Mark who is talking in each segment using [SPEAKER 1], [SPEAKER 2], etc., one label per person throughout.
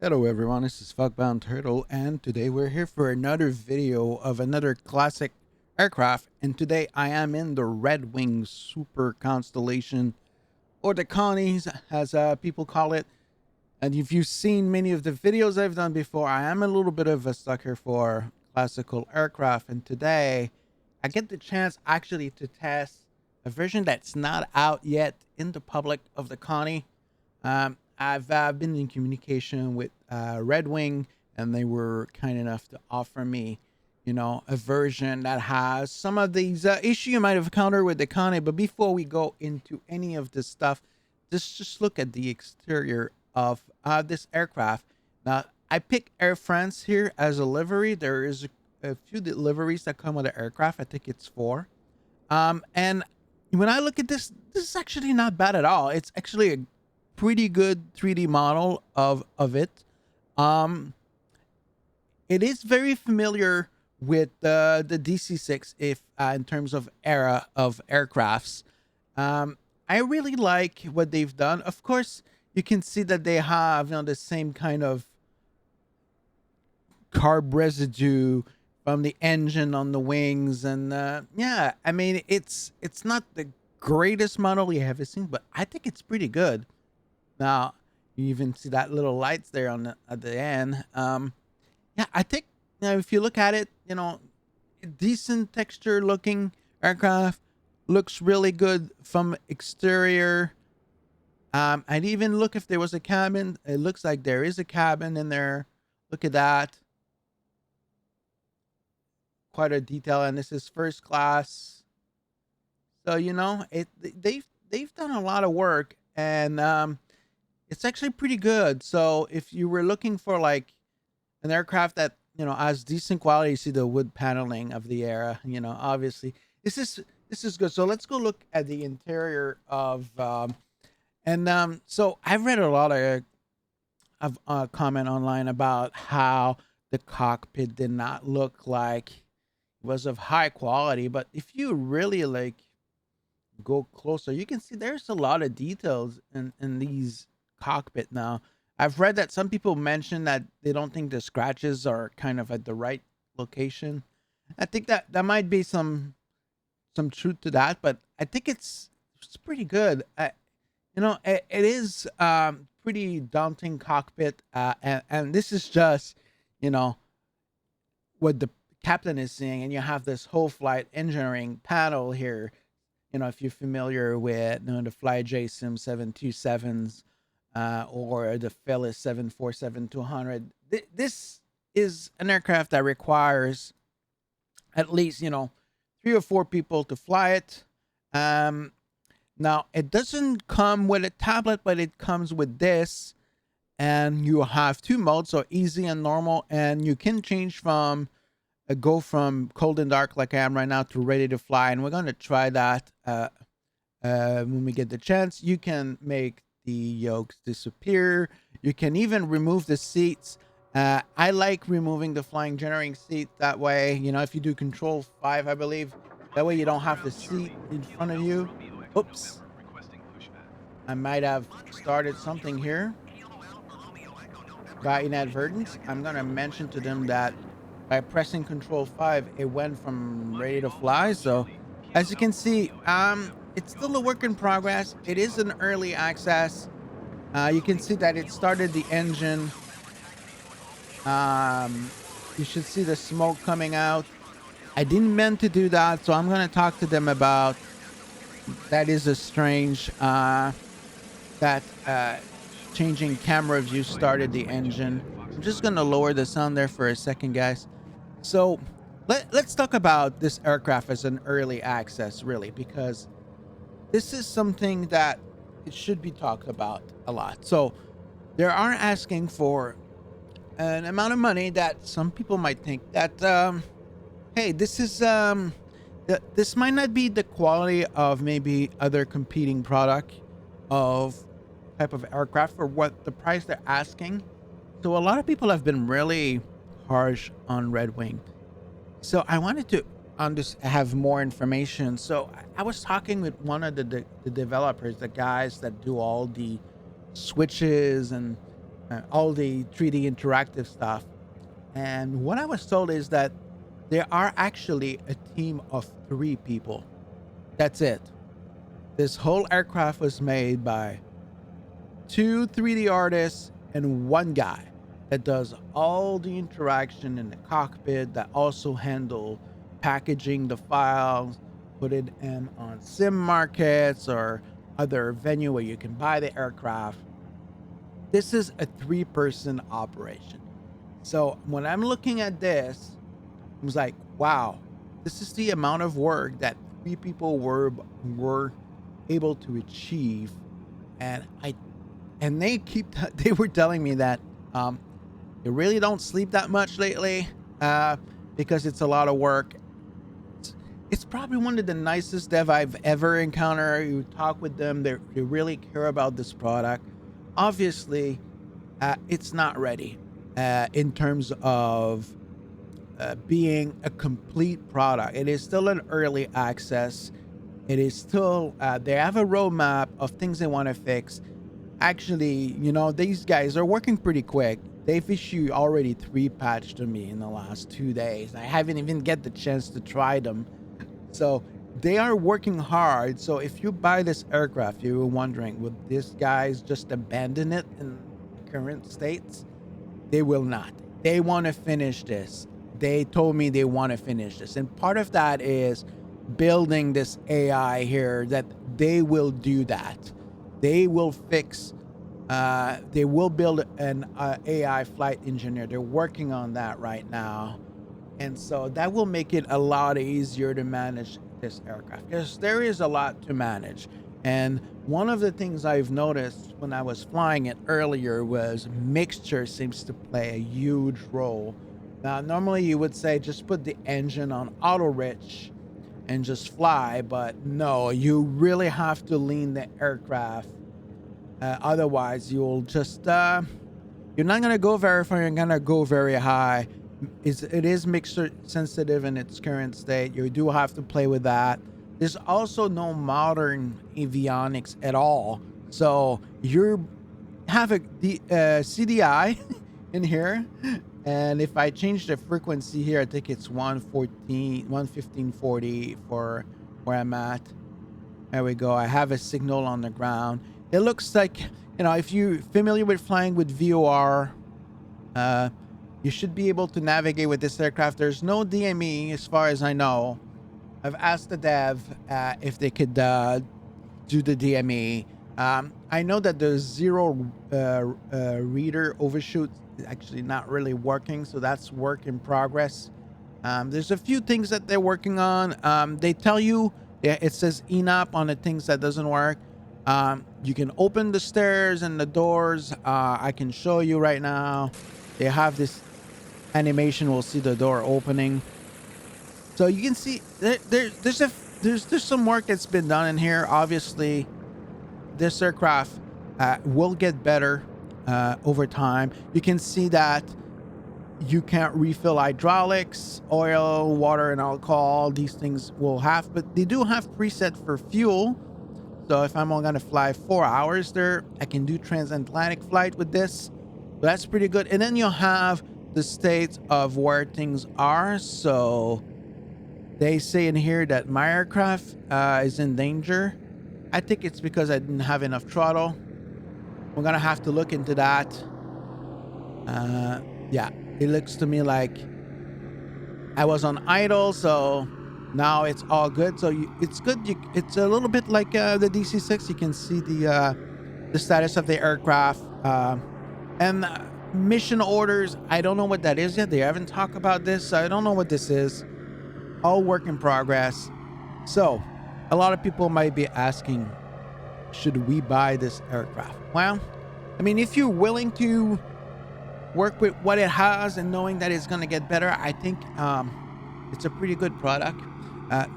[SPEAKER 1] Hello everyone, this is Fogbound Turtle, and today we're here for another video of another classic aircraft. And today I am in the Redwing Super Constellation, or the Connies, as people call it. And if you've seen many of the videos I've done before, I am a little bit of a sucker for classical aircraft. And today I get the chance actually to test a version that's not out yet in the public of the Connie. I've been in communication with Redwing, and they were kind enough to offer me, a version that has some of these issues you might have encountered with the Connie. But before we go into any of this stuff, just look at the exterior of this aircraft. Now, I pick Air France here as a livery. There is a few liveries that come with the aircraft. I think it's four. And when I look at this is actually not bad at all. It's actually a pretty good 3D model of it. Um, it is very familiar with the DC-6 if in terms of era of aircrafts. I really like what they've done. Of course, you can see that they have the same kind of carb residue from the engine on the wings, and yeah, I mean it's not the greatest model you ever seen, but I think it's pretty good. Now, you even see that little lights there on at the end. Yeah, I think if you look at it, decent texture looking aircraft, looks really good from exterior. I'd even look if there was a cabin. It looks like there is a cabin in there. Look at that, quite a detail, and this is first class. So they've done a lot of work, and it's actually pretty good. So if you were looking for like an aircraft that has decent quality, you see the wood paneling of the era. Obviously this is good. So let's go look at the interior of and so I've read a lot of comment online about how the cockpit did not look like it was of high quality, but if you really like go closer, you can see there's a lot of details in these cockpit now. I've read that some people mention that they don't think the scratches are kind of at the right location. I think that might be some truth to that, but I think it's pretty good. It is pretty daunting cockpit, and this is just you know what the captain is seeing, and you have this whole flight engineering panel here. If you're familiar with the Fly Sim 727s or the Phyllis 747-200, this is an aircraft that requires at least, three or four people to fly it. Um, Now, it doesn't come with a tablet, but it comes with this. And you have two modes, so easy and normal. And you can change from go from cold and dark like I am right now to ready to fly, and we're going to try that when we get the chance. You can make the yokes disappear. You can even remove the seats. I like removing the flying generating seat that way. If you do control 5, I believe, that way you don't have the seat in front of you. Oops, I might have started something here by inadvertence. I'm going to mention to them that by pressing Control 5, it went from ready to fly. So, as you can see, it's still a work in progress. It is an early access. You can see that it started the engine. You should see the smoke coming out. I didn't meant to do that, so I'm going to talk to them about that. Is a strange that changing camera view started the engine. I'm just going to lower the sound there for a second, guys. So let's talk about this aircraft as an early access, really, because this is something that it should be talked about a lot. So they are asking for an amount of money that some people might think that, hey, this might not be the quality of maybe other competing product of type of aircraft for what the price they're asking. So a lot of people have been really harsh on Redwing. So I wanted to have more information. So I was talking with one of the developers, the guys that do all the switches and all the 3D interactive stuff. And what I was told is that there are actually a team of 3 people. That's it. This whole aircraft was made by 2 3D artists and one guy that does all the interaction in the cockpit, that also handle packaging the files, put it in on sim markets or other venue where you can buy the aircraft. This is a 3-person operation. So when I'm looking at this, I was like, wow, this is the amount of work that 3 people were able to achieve. And they were telling me that they really don't sleep that much lately, because it's a lot of work. It's probably one of the nicest dev I've ever encountered. You talk with them, they really care about this product. Obviously, it's not ready in terms of being a complete product. It is still an early access. It is still, they have a roadmap of things they want to fix. Actually, these guys are working pretty quick. They've issued already 3 patches to me in the last 2 days. I haven't even get the chance to try them. So they are working hard. So if you buy this aircraft, you were wondering, would these guys just abandon it in the current states? They will not. They want to finish this. They told me they want to finish this. And part of that is building this AI here, that they will do that. They will fix, they will build an AI flight engineer. They're working on that right now. And so that will make it a lot easier to manage this aircraft, because there is a lot to manage. And one of the things I've noticed when I was flying it earlier was mixture seems to play a huge role. Now, normally you would say just put the engine on auto rich and just fly, but no, you really have to lean the aircraft. Otherwise, you'll just you're not gonna go very far. You're gonna go very high. It is mixture sensitive in its current state. You do have to play with that. There's also no modern avionics at all, so you have a CDI in here. And if I change the frequency here, I think it's 11540 for where I'm at. There we go. I have a signal on the ground. It looks like, if you're familiar with flying with VOR, you should be able to navigate with this aircraft. There's no DME as far as I know. I've asked the dev if they could do the DME. I know that the zero reader overshoot is actually not really working, so that's work in progress. There's a few things that they're working on. They tell you, it says ENOP on the things that doesn't work. You can open the stairs and the doors. I can show you right now. They have this animation. We'll see the door opening. So you can see there's some work that's been done in here. Obviously, this aircraft will get better over time. You can see that you can't refill hydraulics, oil, water, and alcohol. These things will have, but they do have preset for fuel. So if I'm only gonna fly 4 hours there, I can do transatlantic flight with this. So that's pretty good. And then you'll have the state of where things are. So they say in here that my aircraft is in danger. I think it's because I didn't have enough throttle. We're gonna have to look into that. Yeah, it looks to me like I was on idle, so now it's all good. So it's good. It's a little bit like the DC-6. You can see the status of the aircraft. And mission orders, I don't know what that is yet. They haven't talked about this, so I don't know what this is. All work in progress. So a lot of people might be asking, should we buy this aircraft? Well, I mean, if you're willing to work with what it has and knowing that it's going to get better, I think it's a pretty good product. I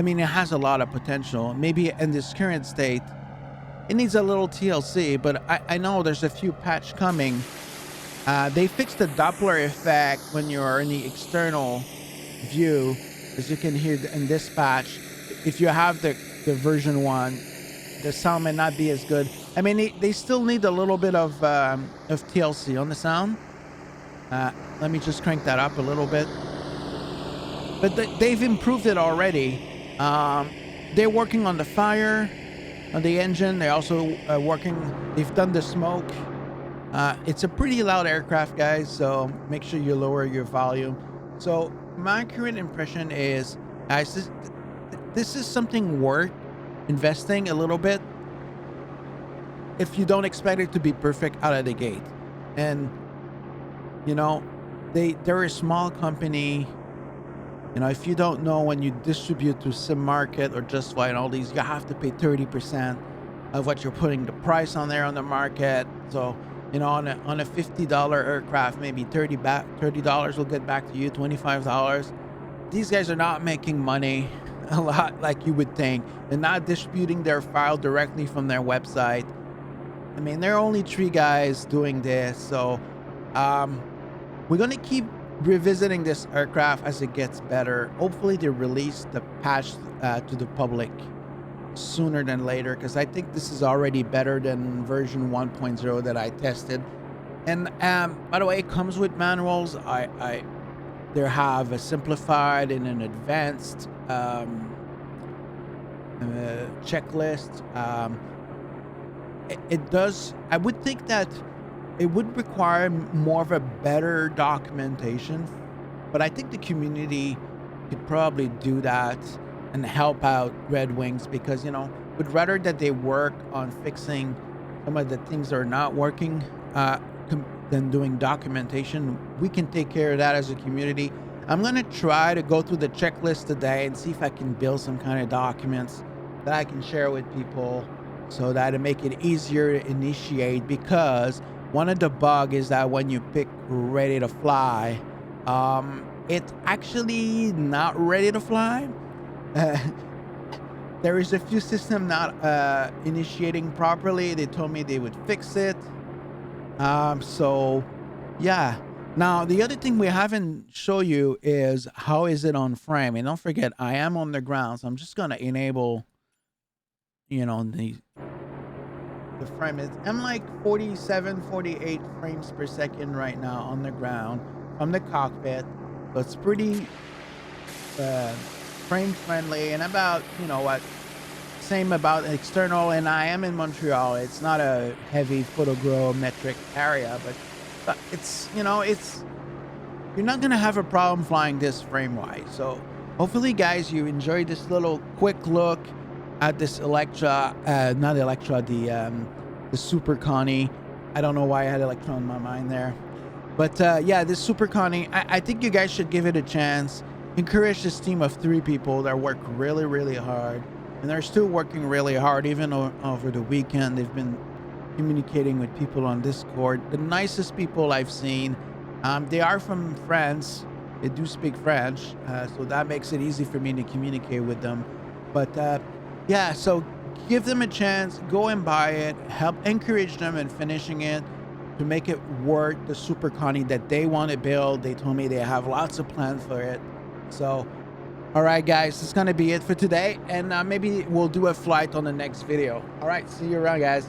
[SPEAKER 1] mean, it has a lot of potential. Maybe in this current state, it needs a little TLC, but I know there's a few patch coming. They fixed the Doppler effect when you're in the external view, as you can hear in this patch. If you have the version 1, the sound may not be as good. I mean, they still need a little bit of TLC on the sound. Let me just crank that up a little bit. But they've improved it already. They're working on the fire, on the engine. They're also they've done the smoke. It's a pretty loud aircraft, guys, so make sure you lower your volume. So my current impression is, guys, this is something worth investing a little bit if you don't expect it to be perfect out of the gate. And, you know, they're a small company. You know, if you don't know, when you distribute to Sim Market or Just Fly and all these, you have to pay 30% of what you're putting the price on there on the market. So, you know, on a $50 aircraft, maybe $30 will get back to you, $25. These guys are not making money a lot like you would think. They're not distributing their file directly from their website. I mean, there are only 3 guys doing this. So we're going to keep revisiting this aircraft as it gets better. Hopefully they release the patch to the public sooner than later, because I think this is already better than version 1.0 that I tested. And by the way, it comes with manuals. They have a simplified and an advanced checklist. It does. I would think that it would require more of a better documentation, but I think the community could probably do that and help out Redwings, because, you know, would rather that they work on fixing some of the things that are not working than doing documentation. We can take care of that as a community. I'm gonna try to go through the checklist today and see if I can build some kind of documents that I can share with people, so that it make it easier to initiate. Because one of the bug is that when you pick ready to fly, it's actually not ready to fly. There is a few system not initiating properly. They told me they would fix it. So yeah. Now the other thing we haven't show you is how is it on frame. And don't forget, I am on the ground, so I'm just gonna enable, you know, the frame is, I'm like 47, 48 frames per second right now on the ground from the cockpit. So it's pretty frame friendly. And about, you know what, same about external. And I am in Montreal. It's not a heavy photogrammetric area, but it's, you know, it's, you're not gonna have a problem flying this frame wise. So hopefully, guys, you enjoyed this little quick look at this not Electra, the Super Connie. I don't know why I had Electra in my mind there, but yeah, this Super Connie, I think you guys should give it a chance. Encourage this team of 3 people that work really, really hard, and they're still working really hard even over the weekend. They've been communicating with people on Discord, the nicest people I've seen. They are from France. They do speak French, so that makes it easy for me to communicate with them. But yeah, so give them a chance, go and buy it, help encourage them in finishing it to make it worth the Super Connie that they want to build. They told me they have lots of plans for it. So all right, guys, that's gonna be it for today, and maybe we'll do a flight on the next video. All right, see you around, guys.